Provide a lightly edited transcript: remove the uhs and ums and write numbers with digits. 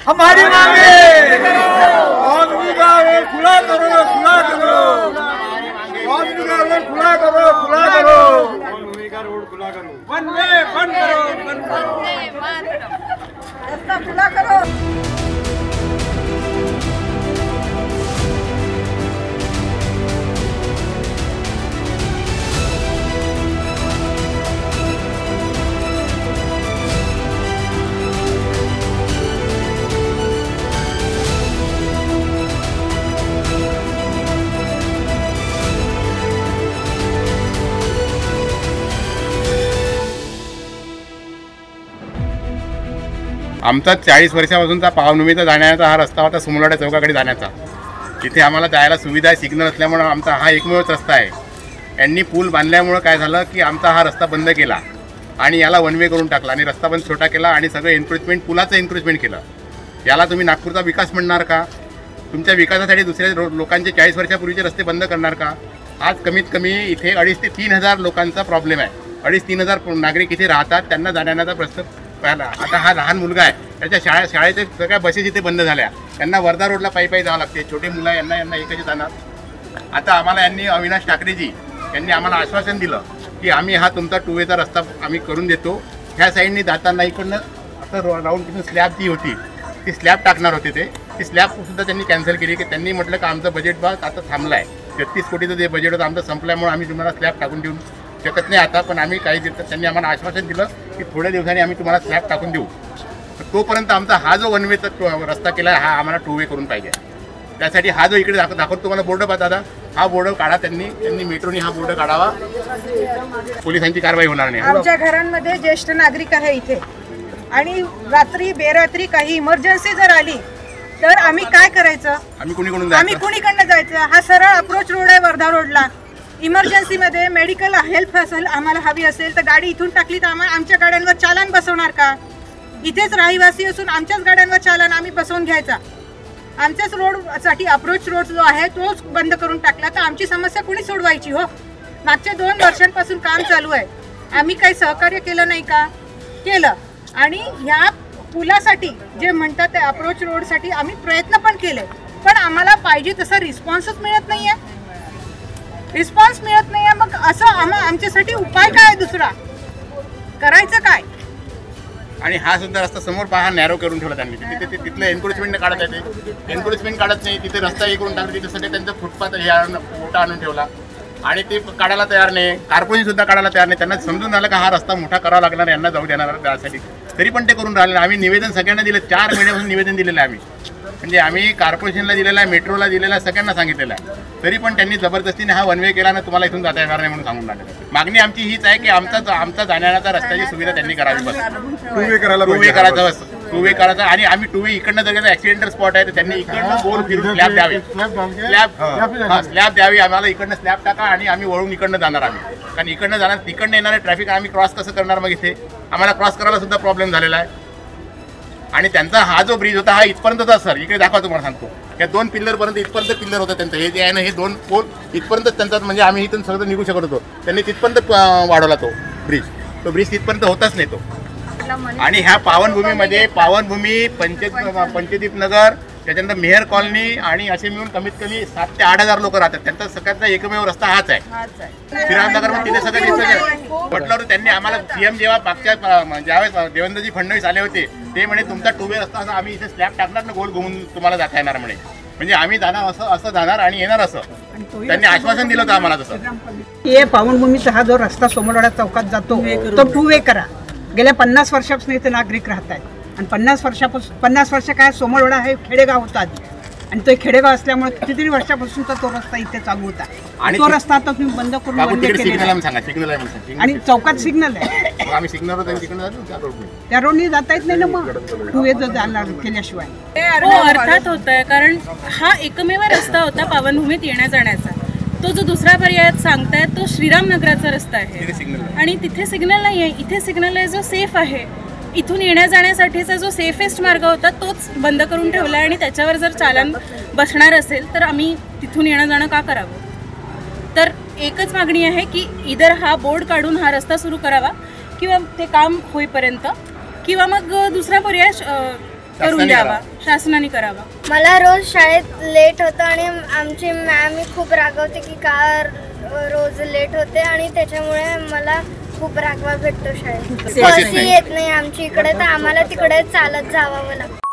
हमारी मांगे खुला करो, खुला करो, खुला करो, खुला करो, रोड खुला करो, वन वे बंद करो, रास्ता खुला करो। आमचा 40 वर्षापासूनचा पावनभूमीचा जाण्याचा हा रस्ता होता सोमलवाडा चौकाकडे जाण्याचा। तिथे आम्हाला जायला सुविधा आहे, सिग्नल असल्यामुळे आमचा हा एकमेवच रस्ता आहे। यांनी पूल बांधल्यामुळे काय झालं की आमचा हा रस्ता बंद केला आणि याला वन वे करून टाकला आणि रस्ता पण छोटा केला आणि सगळं एन्क्रोचमेंट पुलाचं एन्क्रोचमेंट केलं। याला तुम्ही नागपूरचा विकास म्हणणार का? तुमच्या विकासासाठी दुसऱ्या लोकांचे 40 वर्षापूर्वीचे रस्ते बंद करणार का? आज कमीत कमी इथे 2,500 ते 3,000 लोकांचा प्रॉब्लेम आहे। 2,500-3,000 नागरिक इथे राहतात, त्यांना जाण्याचा प्रश्न पहिला। आता हा लहान मुलगा आहे, त्याच्या शाळेच्या सगळ्या बसेस इथे बंद झाल्या, त्यांना वर्धा रोडला पायी जावं लागते। छोटे मुलं यांना एकच जाणार। आता आम्हाला यांनी अविनाश ठाकरेजी यांनी आम्हाला आश्वासन दिलं की आम्ही हा तुमचा 2 वेचा रस्ता आम्ही करून देतो। ह्या साईडनी जाताना इकडनं आता राऊंड तिथून स्लॅब जी होती ती स्लॅब टाकणार होते, ती स्लॅबसुद्धा त्यांनी कॅन्सल केली की त्यांनी म्हटलं की आमचं बजेट बघ आता थांबलं आहे। 33 कोटीचं जे बजेट होतं आमचं संपल्यामुळे आम्ही तुम्हाला स्लॅब टाकून देऊ शकत नाही आता, पण आम्ही काही दिवसात त्यांनी आम्हाला आश्वासन दिलं की थोड्या दिवसांनी आम्ही तुम्हाला स्लॅब टाकून देऊ। तोपर्यंत आमचा हा जो वन वेचा रस्ता केला आहे हा आम्हाला 2 वे करून पाहिजे। त्यासाठी हा जो इकडे दाखवतो तुम्हाला बोर्ड पाहता दादा, हा बोर्ड काढा, त्यांनी मेट्रोनी हा बोर्ड काढावा, पोलिसांची कारवाई होणार नाही। आमच्या घरांमध्ये ज्येष्ठ नागरिक आहे इथे आणि रात्री बेरात्री काही इमर्जन्सी जर आली तर आम्ही काय करायचं? आम्ही कुणीकडनं जायचं? हा सरळ अप्रोच रोड आहे वर्धा रोडला। इमर्जन्सीमध्ये मेडिकल हेल्प असेल आम्हाला हवी असेल तर गाडी इथून टाकली तर आमच्या गाड्यांवर चालन बसवणार का? इथेच रहिवासी असून आमच्याच गाड्यांवर चालन आम्ही बसवून घ्यायचा। आमच्याच रोडसाठी अप्रोच रोड जो आहे तोच बंद करून टाकला तर आमची समस्या कुणी सोडवायची हो? मागच्या 2 वर्षांपासून काम चालू आहे, आम्ही काही सहकार्य केलं नाही का? केलं। आणि ह्या पुलासाठी जे म्हणतात ते अप्रोच रोडसाठी आम्ही प्रयत्न पण केले, पण आम्हाला पाहिजे तसा रिस्पॉन्सच मिळत नाही आहे। रिस्पॉन्स मिळत नाही आहे, मग असं आमच्यासाठी उपाय काय दुसरा करायचं काय? आणि हा सुद्धा रस्ता समोर पहा नॅरो करून ठेवला त्यांनी, तिथे तिथलं एन्क्रोचमेंट काढत आहे, ते एन्क्रोचमेंट काढत नाही, तिथे रस्ता हे करून टाकला, तिथे सगळे त्यांचा फुटपाथ हे मोठा आणून ठेवला आणि ते काढायला तयार नाही। कॉर्पोरेशन सुद्धा काढायला तयार नाही, त्यांना समजून आलं का हा रस्ता मोठा करावा लागणार, यांना जाऊ देणार त्यासाठी, तरी पण ते करून राहिले। आम्ही निवेदन सगळ्यांना दिलं, 4 महिन्यापासून निवेदन दिलेलं आहे आम्ही, म्हणजे आम्ही कॉर्पोरेशनला दिलेला आहे, मेट्रोला दिलेला आहे, सगळ्यांना सांगितलेलं आहे, तरी पण त्यांनी जबरदस्तीने हा वन वे केला ना, तुम्हाला इथून जाता येणार नाही म्हणून सांगून टाकलं। मागणी आमची हीच आहे की आमचा जाण्याचा रस्त्याची सुविधा त्यांनी करावी, बस 2 वे करायचं, बस 2 वे करायचा। आणि आम्ही 2 वे इकडनं जर गेलं ॲक्सिडेंटल स्पॉट आहे तर त्यांनी इकडनं गोल फिरून स्लॅब द्यावी, स्लॅब द्यावी आम्हाला, इकडनं स्लॅब टाका आणि आम्ही वळून इकडनं जाणार आम्ही, कारण इकडनं जाणार तिकडनं येणारे ट्रॅफिक आम्ही क्रॉस कसं करणार? मग इथे आम्हाला क्रॉस करायला सुद्धा प्रॉब्लेम झालेला आहे। आणि त्यांचा हा जो ब्रिज होता हा इथपर्यंतचा, सर इकडे दाखवा तुम्हाला सांगतो, या 2 पिल्लरपर्यंत इथपर्यंत पिल्लर होतं त्यांचं, हे जे आहे ना हे 2 पोल इथपर्यंत त्यांचा, म्हणजे आम्ही इथून सगळं निघू शकत होतो, त्यांनी तिथपर्यंत वाढवला तो ब्रिज तिथपर्यंत होताच नाही तो। आणि ह्या पावनभूमीमध्ये पावनभूमी, पंचदीप नगर, त्याच्यानंतर मेहर कॉलनी आणि असे मिळून कमीत कमी 7,000 ते 8,000 लोक राहतात, त्यांचा सगळ्याचा एकमेव रस्ता हाच आहे। श्रीरामनगर मध्ये तिथे सगळं म्हटलं होतं त्यांनी आम्हाला, सीएम जेव्हा मागच्या ज्यावेळेस देवेंद्रजी फडणवीस आले होते ते म्हणे तुमचा 2 वे रस्ता आम्ही इथे स्लॅब टाकणार ना, गोल घुमून तुम्हाला जाता येणार म्हणे, म्हणजे आम्ही जाणार असं जाणार आणि येणार असं त्यांनी आश्वासन दिलं होतं आम्हाला। तसं हे पावनभूमीचा हा जो रस्ता सोमलवाडा चौकात जातो तो 2 वे करा। गेल्या 50 वर्षापासून इथे नागरिक राहत आहेत आणि 50 वर्ष काय सोमलवाडा हे खेडेगाव होता आणि तो खेडेगाव असल्यामुळे कितीतरी वर्षापासूनचा तो रस्ता इथे चालू होता आणि तो रस्ता आता तुम्ही बंद करून आणि चौकात सिग्नल आहे, आम्ही सिग्नल त्या रोडनी जाता येत नाही ना, मग 2 वे केल्याशिवाय अर्थात होत आहे, कारण हा एकमेव रस्ता होता पावनभूमीत येण्या जाण्याचा। तो जो दुसरा पर्याय सांगताय तो श्रीरामनगराचा रस्ता आहे आणि तिथे सिग्नल नाही आहे, इथे सिग्नल आहे जो सेफ आहे। इथून येण्या जाण्यासाठीचा जो सेफेस्ट मार्ग होता तोच बंद करून ठेवला आहे आणि त्याच्यावर जर चालन बसणार असेल तर आम्ही तिथून येणं जाणं का करावं? तर एकच मागणी आहे की इधर हा बोर्ड काढून हा रस्ता सुरू करावा किंवा ते काम होईपर्यंत, किंवा मग दुसरा पर्याय करून द्यावा, शासनाने करावा. मला रोज शाळेत लेट होतं आणि आमची मॅम खूप रागवते की का रोज लेट होते आणि त्याच्यामुळे मला खूप रागवा भेटतो शाळेत. बस येत नाही आमची इकडे तर आम्हाला तिकडे चालत जावं लागतं.